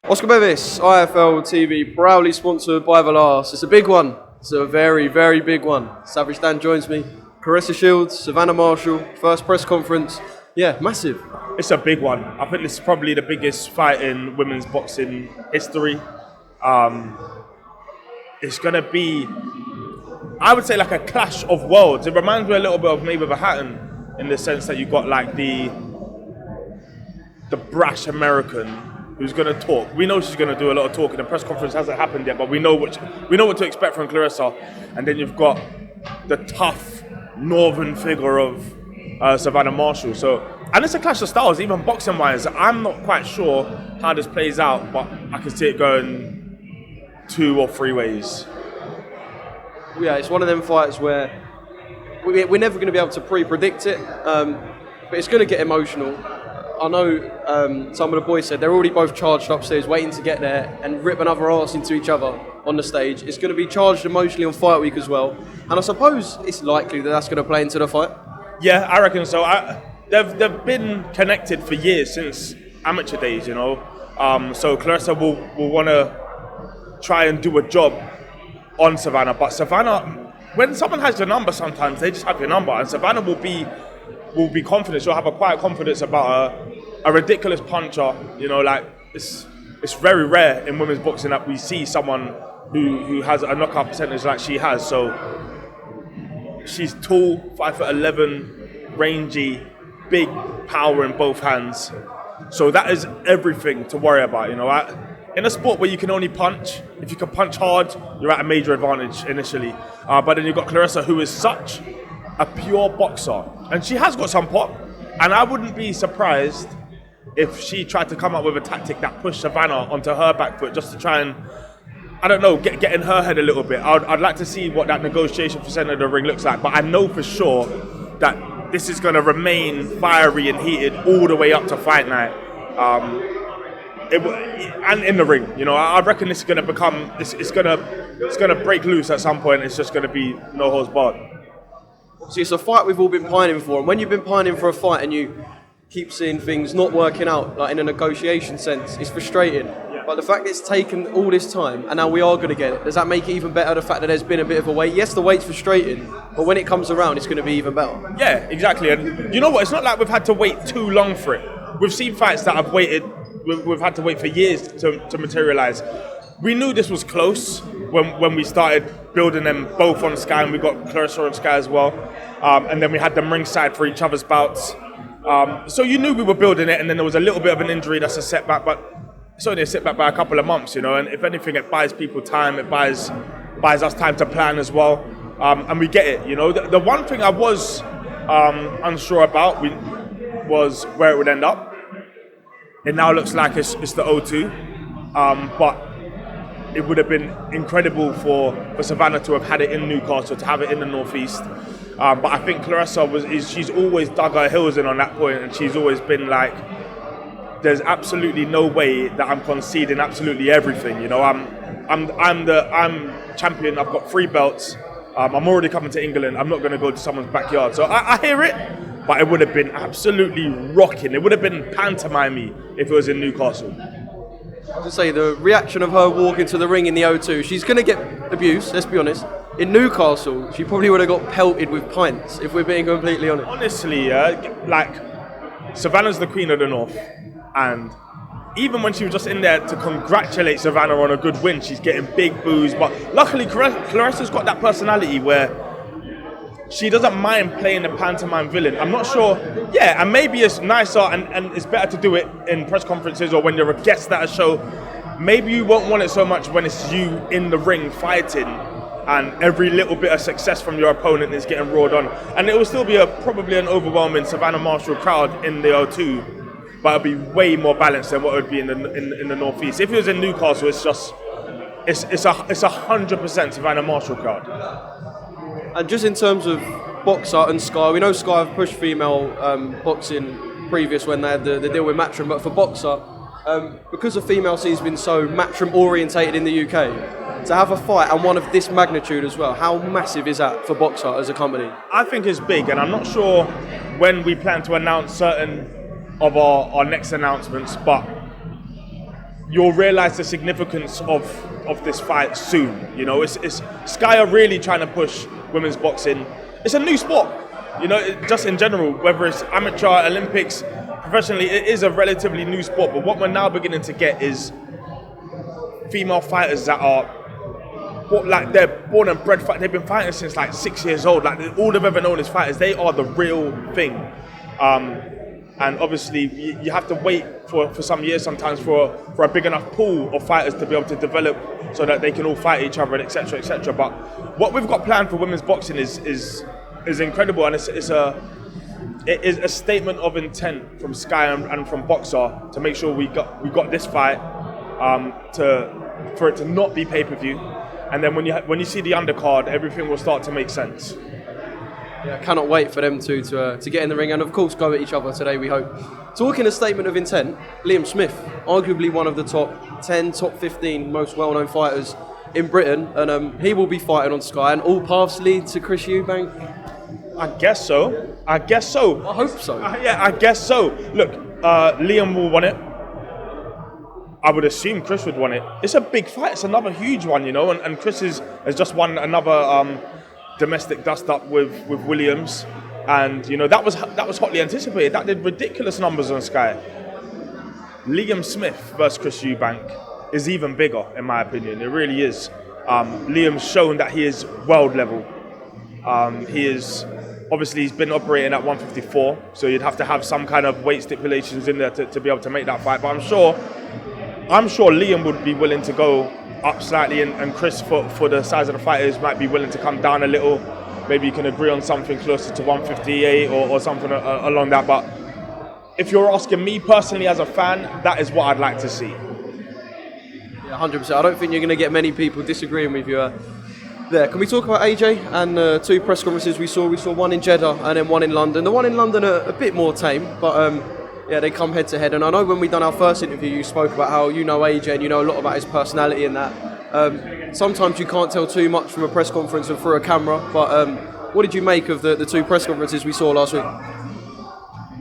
Oscar Bevis, IFL TV, proudly sponsored by BEVIS. It's a big one. It's a very, very big one. Savage Dan joins me. Caressa Shields, Savannah Marshall, first press conference. Yeah, massive. It's a big one. I think this is probably the biggest fight in women's boxing history. It's going to be, I would say, like a clash of worlds. It reminds me a little bit of Mayweather Hatton in the sense that you've got like the brash American who's going to talk. We know she's going to do a lot of talking. The press conference hasn't happened yet, but we know what to expect from Caressa. And then you've got the tough northern figure of Savannah Marshall. And it's a clash of styles, even boxing-wise. I'm not quite sure how this plays out, but I can see it going 2 or 3 ways. Yeah, it's one of them fights where we're never going to be able to pre-predict it, but it's going to get emotional. I know some of the boys said they're already both charged upstairs, waiting to get there and rip another arse into each other on the stage. It's going to be charged emotionally on fight week as well, and I suppose it's likely that that's going to play into the fight. Yeah, I reckon so. They've been connected for years, since amateur days, you know. So Caressa will want to try and do a job on Savannah, but Savannah, when someone has your number, sometimes they just have your number, and Savannah will be confident. She'll have a quiet confidence about a ridiculous puncher. You know, like it's very rare in women's boxing that we see someone who has a knockout percentage like she has. So she's tall, 5'11", rangy, big power in both hands. So that is everything to worry about. You know, in a sport where you can only punch, if you can punch hard, you're at a major advantage initially. But then you've got Caressa, who is such a pure boxer, and she has got some pop, and I wouldn't be surprised if she tried to come up with a tactic that pushed Savannah onto her back foot just to try and, I don't know, get in her head a little bit. I'd like to see what that negotiation for centre of the ring looks like, but I know for sure that this is going to remain fiery and heated all the way up to fight night, and in the ring. You know, I reckon this is going to become, it's going to break loose at some point. It's just going to be no holds barred. See, it's a fight we've all been pining for, and when you've been pining for a fight and you keep seeing things not working out, like in a negotiation sense, it's frustrating. Yeah. But the fact that it's taken all this time, and now we are going to get it, does that make it even better, the fact that there's been a bit of a wait? Yes, the wait's frustrating, but when it comes around, it's going to be even better. Yeah, exactly. And you know what? It's not like we've had to wait too long for it. We've seen fights that have waited, we've had to wait for years to materialise. We knew this was close when we started building them both on Sky, and we got Caressa on Sky as well. And then we had them ringside for each other's bouts. So you knew we were building it, and then there was a little bit of an injury that's a setback, but it's only a setback by a couple of months, you know. And if anything, it buys people time, it buys us time to plan as well. And we get it, you know. The one thing I was unsure about was where it would end up. It now looks like it's the O2, but it would have been incredible for Savannah to have had it in Newcastle, to have it in the Northeast. But I think Caressa she's always dug her heels in on that point, and she's always been like, there's absolutely no way that I'm conceding absolutely everything. You know, I'm champion. I've got 3 belts. I'm already coming to England. I'm not going to go to someone's backyard. So I hear it, but it would have been absolutely rocking. It would have been pantomime if it was in Newcastle. To say the reaction of her walking to the ring in the O2, she's going to get abuse, let's be honest. In Newcastle, she probably would have got pelted with pints, if we're being completely honest. Honestly, like, Savannah's the queen of the North, and even when she was just in there to congratulate Savannah on a good win, she's getting big boos. But luckily, Caressa's got that personality where she doesn't mind playing the pantomime villain. I'm not sure. Yeah, and maybe it's nicer and it's better to do it in press conferences or when you're a guest at a show. Maybe you won't want it so much when it's you in the ring fighting and every little bit of success from your opponent is getting roared on. And it will still be probably an overwhelming Savannah Marshall crowd in the O2, but it'll be way more balanced than what it would be in the Northeast. If it was in Newcastle, it's 100% Savannah Marshall crowd. And just in terms of Boxer and Sky, we know Sky have pushed female boxing previous when they had the deal with Matchroom, but for Boxer, because the female scene's been so Matchroom orientated in the UK, to have a fight and one of this magnitude as well, how massive is that for Boxer as a company? I think it's big, and I'm not sure when we plan to announce certain of our next announcements, but you'll realize the significance of this fight soon. You know, it's Sky are really trying to push women's boxing. It's a new sport. You know, just in general, whether it's amateur, Olympics, professionally, it is a relatively new sport. But what we're now beginning to get is female fighters that are like they're born and bred. They've been fighting since like 6 years old. Like all they've ever known is fighters. They are the real thing. And obviously, you have to wait for some years sometimes for a big enough pool of fighters to be able to develop so that they can all fight each other, and etc., etc. But what we've got planned for women's boxing is incredible, and it is a statement of intent from Sky and from Boxer to make sure we got this fight for it to not be pay-per-view, and then when you see the undercard, everything will start to make sense. Yeah, I cannot wait for them to get in the ring and of course go at each other today, we hope. Talking a statement of intent, Liam Smith, arguably one of the top 10, top 15 most well-known fighters in Britain, and he will be fighting on Sky, and all paths lead to Chris Eubank. I guess so. I hope so. Yeah, I guess so. Look, Liam will want it. I would assume Chris would want it. It's a big fight. It's another huge one, you know, and Chris has just won another domestic dust-up with Williams. And, you know, that was hotly anticipated. That did ridiculous numbers on Sky. Liam Smith versus Chris Eubank is even bigger, in my opinion. It really is. Liam's shown that he is world level. He's been operating at 154, so you'd have to have some kind of weight stipulations in there to be able to make that fight. But I'm sure Liam would be willing to go up slightly, and Chris, for the size of the fighters, might be willing to come down a little. Maybe you can agree on something closer to 158 or something along that. But if you're asking me personally as a fan, that is what I'd like to see. Yeah, 100%. I don't think you're going to get many people disagreeing with you there. Can we talk about AJ and two press conferences we saw? We saw one in Jeddah and then one in London. The one in London a bit more tame, but yeah, they come head to head. And I know when we done our first interview, you spoke about how you know AJ and you know a lot about his personality and that. Sometimes you can't tell too much from a press conference and through a camera, but what did you make of the two press conferences we saw last week?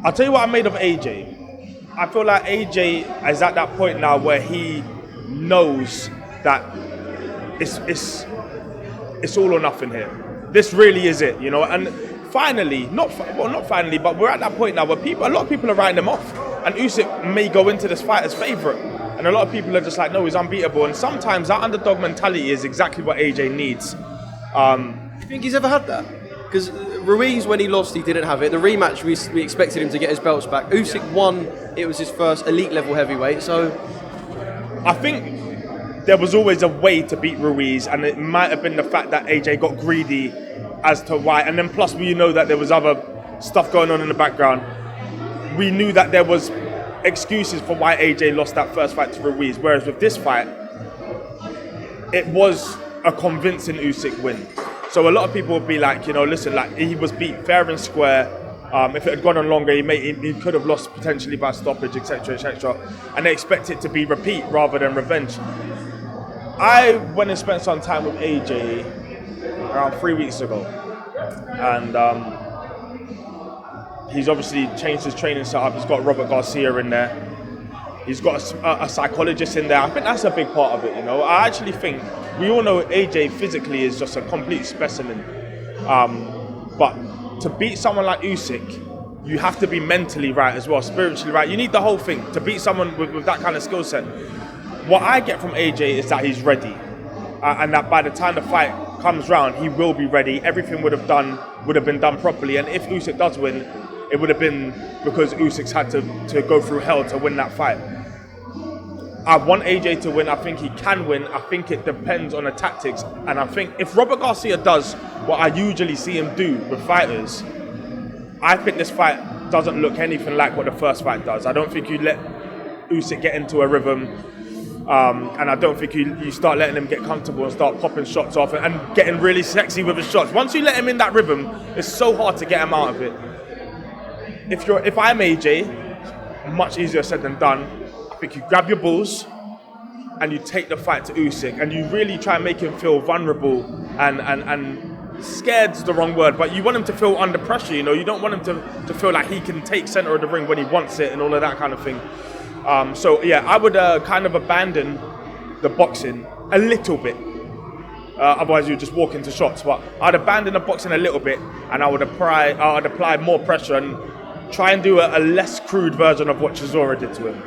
I'll tell you what I made of AJ. I feel like AJ is at that point now where he knows that it's all or nothing here. This really is it, you know. And finally, not finally, but we're at that point now where a lot of people are writing him off. And Usyk may go into this fight as favourite. And a lot of people are just like, no, he's unbeatable. And sometimes that underdog mentality is exactly what AJ needs. Do you think he's ever had that? Because Ruiz, when he lost, he didn't have it. The rematch, we expected him to get his belts back. Usyk won. It was his first elite level heavyweight. So I think there was always a way to beat Ruiz, and it might have been the fact that AJ got greedy as to why. And then plus we know that there was other stuff going on in the background. We knew that there was excuses for why AJ lost that first fight to Ruiz, whereas with this fight, it was a convincing Usyk win. So a lot of people would be like, you know, listen, like he was beat fair and square. If it had gone on longer, he could have lost potentially by stoppage, etc., etc. And they expect it to be repeat rather than revenge. I went and spent some time with AJ around 3 weeks ago, and he's obviously changed his training setup. He's got Robert Garcia in there. He's got a psychologist in there. I think that's a big part of it, you know. I actually think we all know AJ physically is just a complete specimen. But to beat someone like Usyk, you have to be mentally right as well, spiritually right. You need the whole thing to beat someone with that kind of skill set. What I get from AJ is that he's ready, and that by the time the fight comes round, he will be ready. Everything would have been done properly. And if Usyk does win, it would have been because Usyk's had to go through hell to win that fight. I want AJ to win. I think he can win. I think it depends on the tactics. And I think if Robert Garcia does what I usually see him do with fighters, I think this fight doesn't look anything like what the first fight does. I don't think you let Usyk get into a rhythm. And I don't think you start letting him get comfortable and start popping shots off and getting really sexy with his shots. Once you let him in that rhythm, it's so hard to get him out of it. If I'm AJ, much easier said than done. I think you grab your balls and you take the fight to Usyk and you really try and make him feel vulnerable and scared's the wrong word, but you want him to feel under pressure, you know. You don't want him to feel like he can take center of the ring when he wants it and all of that kind of thing. So yeah, I would kind of abandon the boxing a little bit. Otherwise, you just walk into shots. But I'd abandon the boxing a little bit, and I would apply more pressure and try and do a less crude version of what Chisora did to him.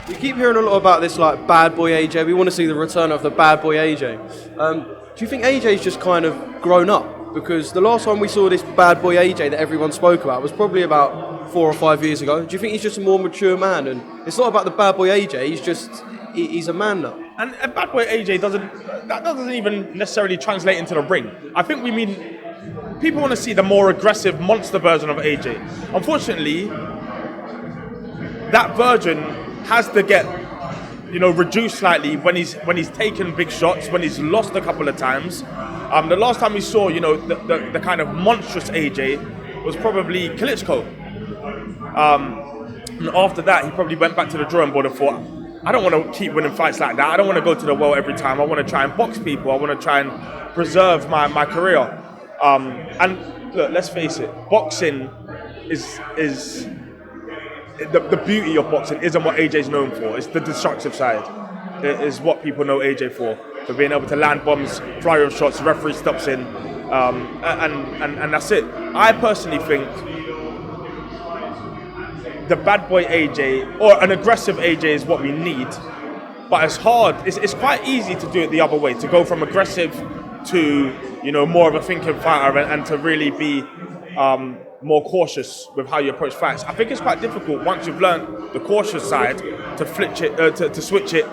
You keep hearing a lot about this, like, bad boy AJ. We want to see the return of the bad boy AJ. Do you think AJ's just kind of grown up? Because the last time we saw this bad boy AJ that everyone spoke about was probably about 4 or 5 years ago. Do you think he's just a more mature man? And it's not about the bad boy AJ. He's a man now. And bad boy AJ doesn't even necessarily translate into the ring. I think we mean people want to see the more aggressive monster version of AJ. Unfortunately, that version has to get reduced slightly when he's taken big shots, when he's lost a couple of times. The last time we saw the kind of monstrous AJ was probably Klitschko. And after that, he probably went back to the drawing board and thought, I don't want to keep winning fights like that. I don't want to go to the well every time. I want to try and box people. I want to try and preserve my career. And look, let's face it, boxing is the beauty of boxing isn't what AJ's known for. It's the destructive side. It is what people know AJ for being able to land bombs, flurry of shots, referee stops in, and that's it. I personally think the bad boy AJ or an aggressive AJ is what we need, but it's hard. It's quite easy to do it the other way, to go from aggressive to more of a thinking fighter and to really be more cautious with how you approach fights. I think it's quite difficult once you've learned the cautious side to switch it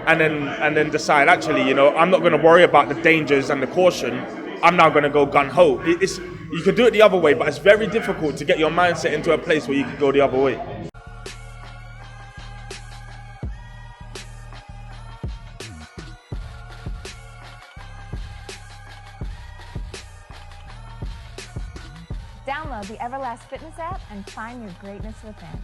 and then decide, actually, I'm not going to worry about the dangers and the caution. I'm now going to go gun ho. You could do it the other way, but it's very difficult to get your mindset into a place where you can go the other way. Download the Everlast Fitness app and find your greatness within.